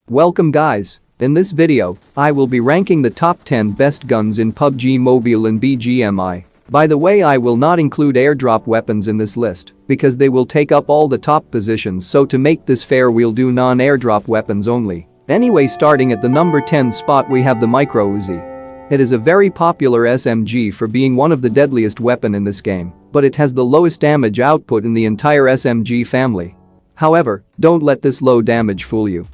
Welcome guys. In this video, I will be ranking the top 10 best guns in PUBG Mobile and BGMI. By the way, I will not include airdrop weapons in this list because they will take up all the top positions, so to make this fair we'll do non-airdrop weapons only. Anyway, starting at the number 10 spot we have the Micro Uzi. It is a very popular SMG for being one of the deadliest weapon in this game, but it has the lowest damage output in the entire SMG family. However, don't let this low damage fool you.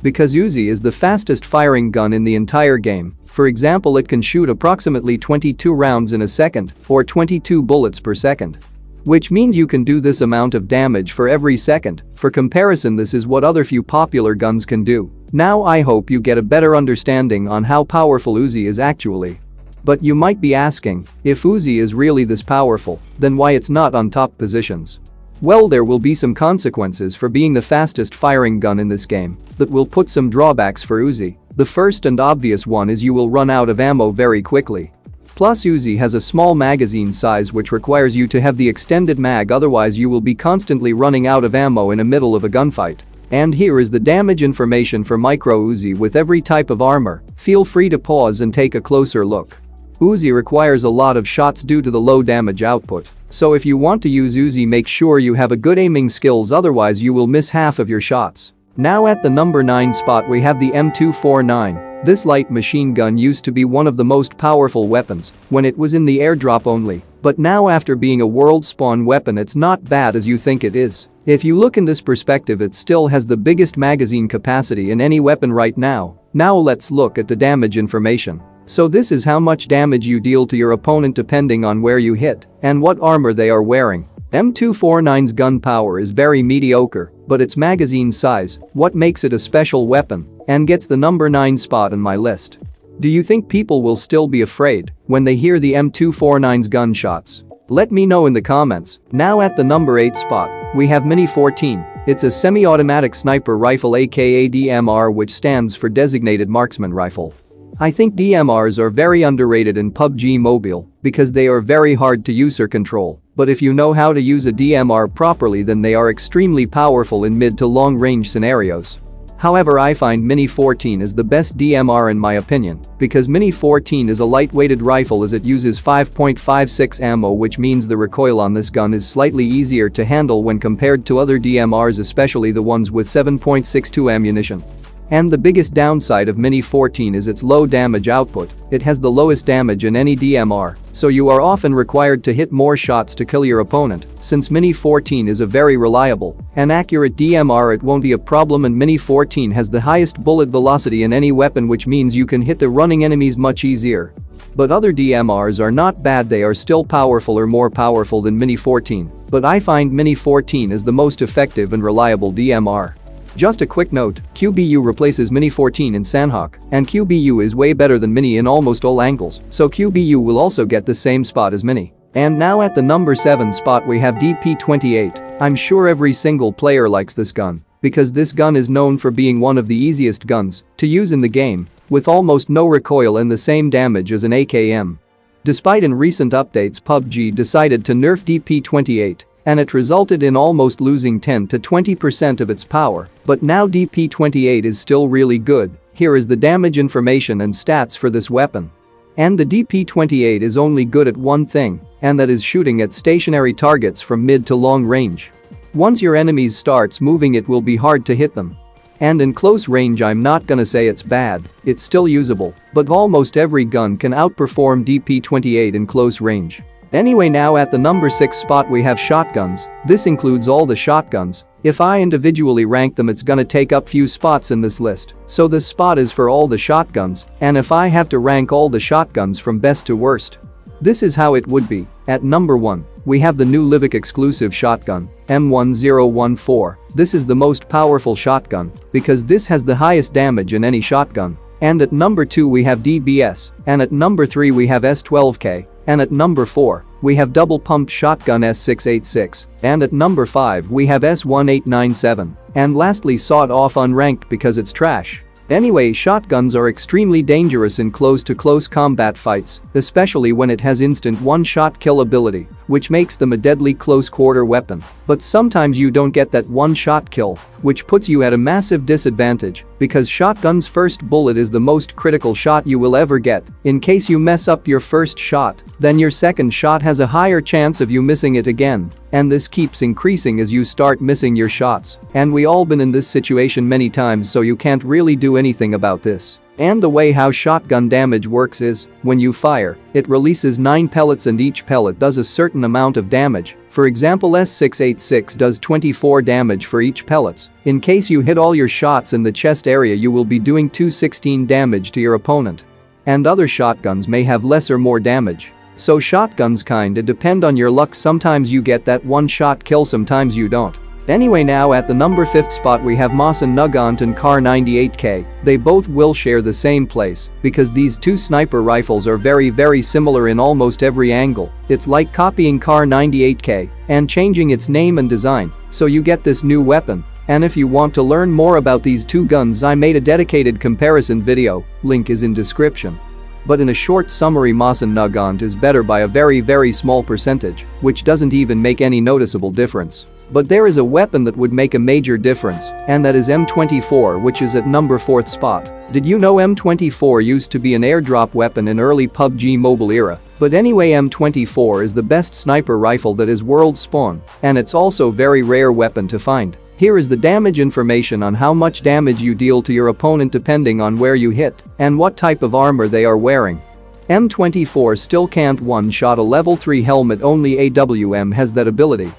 Because Uzi is the fastest firing gun in the entire game. For example, it can shoot approximately 22 rounds in a second or 22 bullets per second. Which means you can do this amount of damage for every second. For comparison, this is what other few popular guns can do. Now I hope you get a better understanding on how powerful Uzi is actually. But you might be asking, if Uzi is really this powerful, then why it's not on top positions? Well, there will be some consequences for being the fastest firing gun in this game that will put some drawbacks for Uzi. The first and obvious one is you will run out of ammo very quickly. Plus, Uzi has a small magazine size which requires you to have the extended mag, otherwise you will be constantly running out of ammo in the middle of a gunfight. And here is the damage information for Micro Uzi with every type of armor. Feel free to pause and take a closer look. Uzi requires a lot of shots due to the low damage output. So if you want to use Uzi, make sure you have a good aiming skills, otherwise you will miss half of your shots. Now at the number 9 spot we have the M249. This light machine gun used to be one of the most powerful weapons when it was in the airdrop only, but now after being a world spawn weapon it's not bad as you think it is. If you look in this perspective, it still has the biggest magazine capacity in any weapon right now. Now let's look at the damage information. So this is how much damage you deal to your opponent depending on where you hit and what armor they are wearing. M249's gun power is very mediocre, but its magazine size, what makes it a special weapon and gets the number 9 spot on my list. Do you think people will still be afraid when they hear the M249's gunshots? Let me know in the comments. Now at the number 8 spot, we have Mini 14. It's a semi-automatic sniper rifle aka DMR, which stands for Designated Marksman Rifle. I think DMRs are very underrated in PUBG Mobile because they are very hard to use or control, but if you know how to use a DMR properly then they are extremely powerful in mid to long range scenarios. However, I find Mini 14 is the best DMR in my opinion because Mini 14 is a lightweighted rifle as it uses 5.56 ammo, which means the recoil on this gun is slightly easier to handle when compared to other DMRs, especially the ones with 7.62 ammunition. And the biggest downside of Mini 14 is its low damage output. It has the lowest damage in any DMR, so you are often required to hit more shots to kill your opponent. Since Mini 14 is a very reliable and accurate DMR, it won't be a problem, and Mini 14 has the highest bullet velocity in any weapon, which means you can hit the running enemies much easier. But other DMRs are not bad, they are still powerful or more powerful than Mini 14, but I find Mini 14 is the most effective and reliable DMR. Just a quick note, QBU replaces Mini 14 in Sanhok, and QBU is way better than Mini in almost all angles, so QBU will also get the same spot as Mini. And now at the number 7 spot we have DP28. I'm sure every single player likes this gun because this gun is known for being one of the easiest guns to use in the game, with almost no recoil and the same damage as an AKM. Despite in recent updates PUBG decided to nerf DP28, and it resulted in almost losing 10 to 20% of its power, but now DP28 is still really good. Here is the damage information and stats for this weapon. And the DP28 is only good at one thing, and that is shooting at stationary targets from mid to long range. Once your enemies starts moving it will be hard to hit them. And in close range I'm not gonna say it's bad, it's still usable, but almost every gun can outperform DP28 in close range. Anyway, now at the number 6 spot we have shotguns. This includes all the shotguns. If I individually rank them it's gonna take up few spots in this list, so this spot is for all the shotguns, and if I have to rank all the shotguns from best to worst, this is how it would be. At number 1, we have the new Livik exclusive shotgun, M1014. This is the most powerful shotgun because this has the highest damage in any shotgun. And at number 2 we have DBS, and at number 3 we have S12K, and at number 4 we have double pump shotgun S686, and at number 5 we have S1897, and lastly sawed off unranked because it's trash. Anyway, shotguns are extremely dangerous in close-to-close combat fights, especially when it has instant one-shot kill ability, which makes them a deadly close-quarter weapon. But sometimes you don't get that one-shot kill, which puts you at a massive disadvantage, because shotgun's first bullet is the most critical shot you will ever get. In case you mess up your first shot, then your second shot has a higher chance of you missing it again. And this keeps increasing as you start missing your shots. And we all been in this situation many times, so you can't really do anything about this. And the way how shotgun damage works is, when you fire, it releases 9 pellets and each pellet does a certain amount of damage. For example, S686 does 24 damage for each pellets. In case you hit all your shots in the chest area, you will be doing 216 damage to your opponent. And other shotguns may have less or more damage. So shotguns kinda depend on your luck, sometimes you get that one-shot kill, sometimes you don't. Anyway, now at the number 5th spot we have Mosin Nagant and Kar 98K. They both will share the same place, because these two sniper rifles are very similar in almost every angle. It's like copying Kar 98K and changing its name and design, so you get this new weapon. And if you want to learn more about these two guns, I made a dedicated comparison video, link is in description. But in a short summary, Mosin Nagant is better by a very small percentage, which doesn't even make any noticeable difference. But there is a weapon that would make a major difference, and that is M24, which is at number 4th spot. Did you know M24 used to be an airdrop weapon in early PUBG Mobile era? But anyway, M24 is the best sniper rifle that is world spawn, and it's also very rare weapon to find. Here is the damage information on how much damage you deal to your opponent depending on where you hit and what type of armor they are wearing. M24 still can't one-shot a level 3 helmet, only AWM has that ability.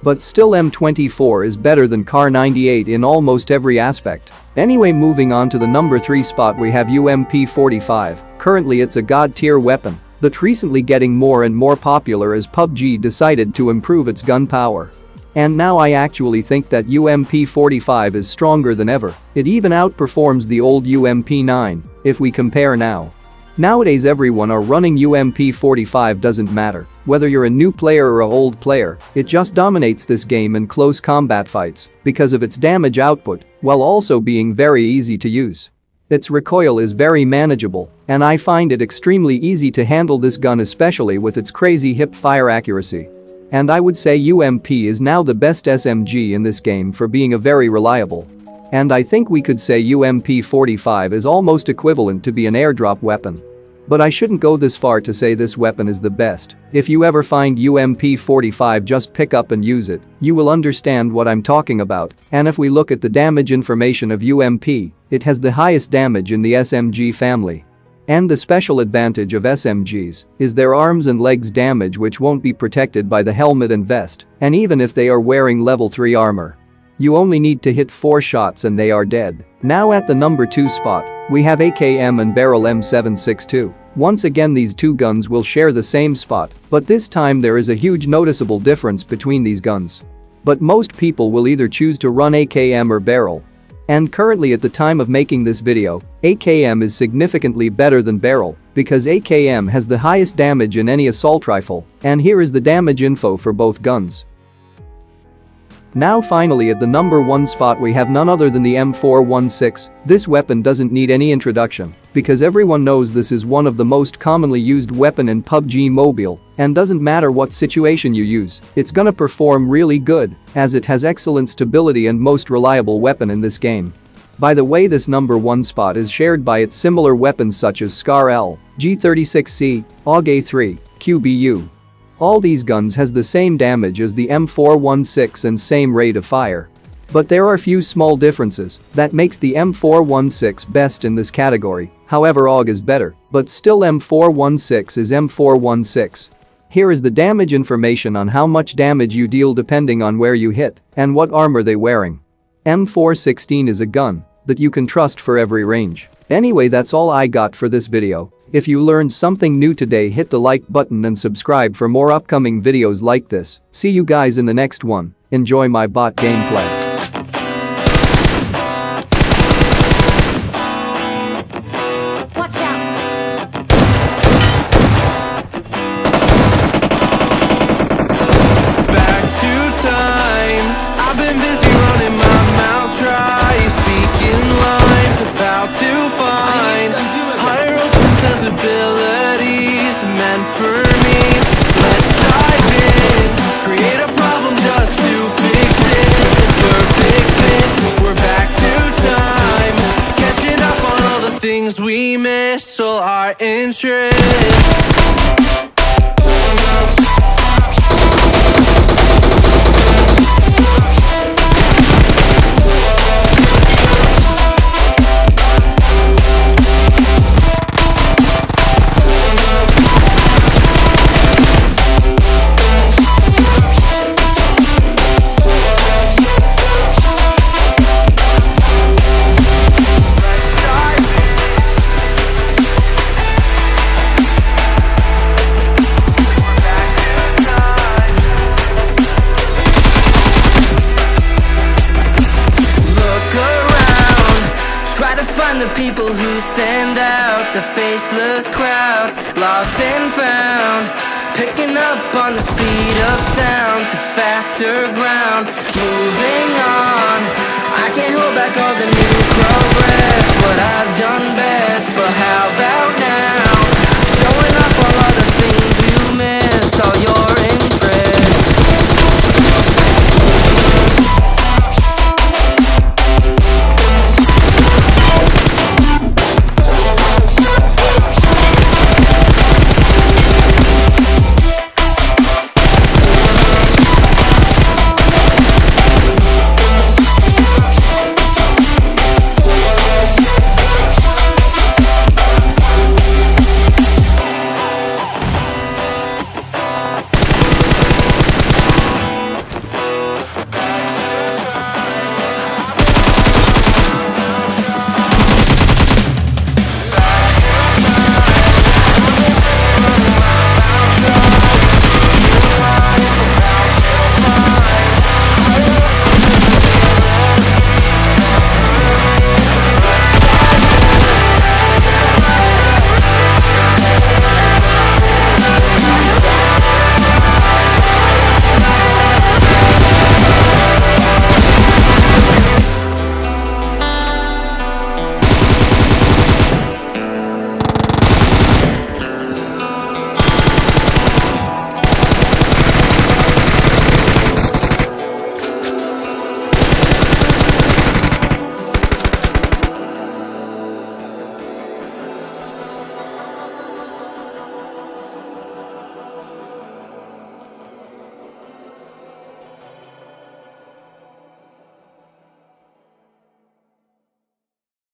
But still, M24 is better than Kar 98 in almost every aspect. Anyway, moving on to the number 3 spot we have UMP45. Currently it's a god tier weapon that's recently getting more and more popular as PUBG decided to improve its gun power. And now I actually think that UMP45 is stronger than ever. It even outperforms the old UMP9 if we compare now. Nowadays everyone are running UMP45, doesn't matter whether you're a new player or an old player, it just dominates this game in close combat fights because of its damage output while also being very easy to use. Its recoil is very manageable, and I find it extremely easy to handle this gun, especially with its crazy hip fire accuracy. And I would say UMP is now the best SMG in this game for being a very reliable. And I think we could say UMP45 is almost equivalent to be an airdrop weapon. But I shouldn't go this far to say this weapon is the best. If you ever find UMP45, just pick up and use it. You will understand what I'm talking about. And if we look at the damage information of UMP, it has the highest damage in the SMG family. And the special advantage of SMGs is their arms and legs damage, which won't be protected by the helmet and vest, and even if they are wearing level 3 armor. You only need to hit 4 shots and they are dead. Now at the number 2 spot, we have AKM and Barrel M762. Once again, these two guns will share the same spot, but this time there is a huge noticeable difference between these guns. But most people will either choose to run AKM or Barrel. And currently at the time of making this video, AKM is significantly better than Barrel because AKM has the highest damage in any assault rifle, and here is the damage info for both guns. Now finally at the number 1 spot we have none other than the M416. This weapon doesn't need any introduction because everyone knows this is one of the most commonly used weapon in PUBG Mobile, and doesn't matter what situation you use, it's gonna perform really good as it has excellent stability and most reliable weapon in this game. By the way, this number 1 spot is shared by its similar weapons such as Scar L, G36C, AUG-A3, QBU. All these guns has the same damage as the M416 and same rate of fire. But there are few small differences that makes the M416 best in this category. However, AUG is better, but still M416 is M416. Here is the damage information on how much damage you deal depending on where you hit and what armor they wearing. M416 is a gun that you can trust for every range. Anyway, that's all I got for this video. If you learned something new today, hit the like button and subscribe for more upcoming videos like this. See you guys in the next one. Enjoy my bot gameplay. Watch out! Back to time. I've been busy running my mouth dry, speaking lines without things we miss, all our interests. Find the people who stand out, the faceless crowd, lost and found, picking up on the speed of sound to faster ground, moving on. I can't hold back all the new progress, what